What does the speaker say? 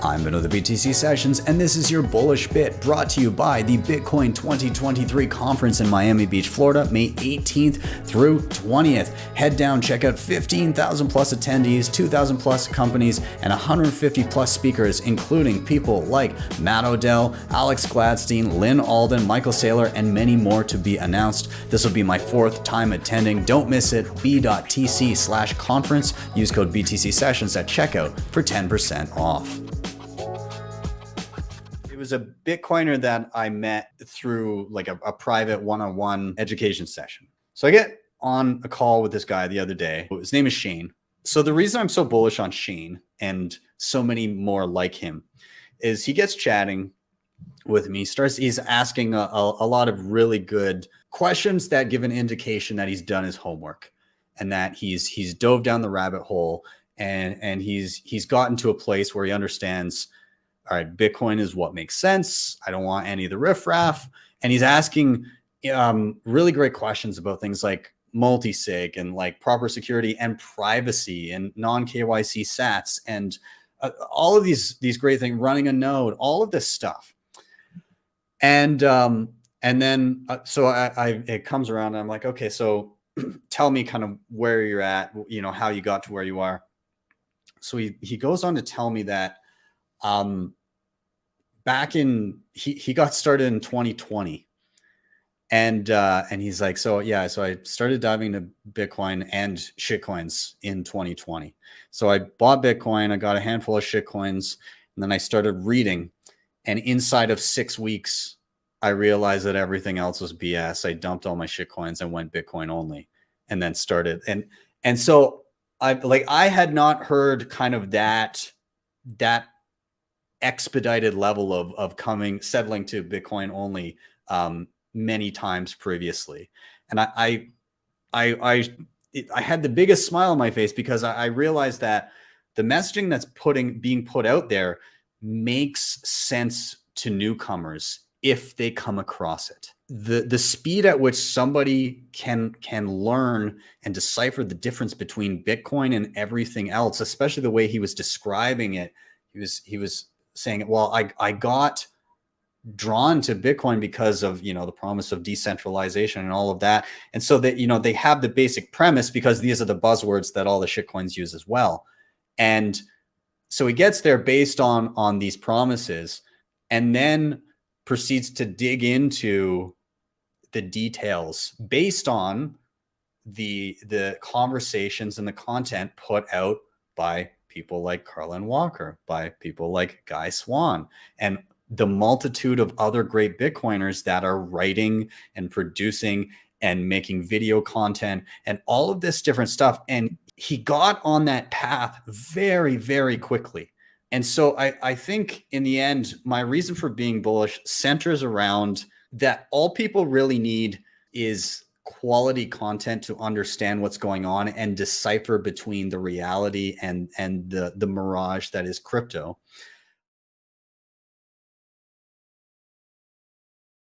I'm Vin of the BTC Sessions, and this is your Bullish Bit, brought to you by the Bitcoin 2023 conference in Miami Beach, Florida, May 18th through 20th. Head down, check out 15,000 plus attendees, 2,000 plus companies, and 150 plus speakers, including people like Matt Odell, Alex Gladstein, Lynn Alden, Michael Saylor, and many more to be announced. This will be my 4th time attending. Don't miss it. b.tc/conference. Use code BTC Sessions at checkout for 10% off. It was a Bitcoiner that I met through like a private one-on-one education session. So I get on a call with this guy the other day. His name is Shane. So the reason I'm so bullish on Shane and so many more like him is he gets chatting with me. He's asking a lot of really good questions that give an indication that he's done his homework and that he's dove down the rabbit hole and he's gotten to a place where he understands, all right, Bitcoin is what makes sense. I don't want any of the riffraff. And he's asking really great questions about things like multi-sig and like proper security and privacy and non-KYC sats and all of these great things, running a node, all of this stuff. And then it comes around and I'm like, okay, so tell me kind of where you're at, you know, how you got to where you are. So he goes on to tell me that he got started in 2020 and he's like, so I started diving into Bitcoin and shitcoins in 2020. So I bought Bitcoin, I got a handful of shitcoins, and then I started reading, and inside of 6 weeks I realized that everything else was BS. I dumped all my shitcoins and went Bitcoin only, and then started and so I had not heard kind of that expedited level of settling to Bitcoin only many times previously. And I had the biggest smile on my face because I realized that the messaging that's being put out there makes sense to newcomers if they come across it. The speed at which somebody can learn and decipher the difference between Bitcoin and everything else, especially the way he was describing it, he was saying, well, I got drawn to Bitcoin because of, you know, the promise of decentralization and all of that. And so that, you know, they have the basic premise because these are the buzzwords that all the shitcoins use as well. And so he gets there based on these promises and then proceeds to dig into the details based on the conversations and the content put out by people like Carlin Walker, by people like Guy Swan, and the multitude of other great Bitcoiners that are writing and producing and making video content and all of this different stuff. And he got on that path very, very quickly. And so I think in the end, my reason for being bullish centers around that all people really need is quality content to understand what's going on and decipher between the reality and the mirage that is crypto.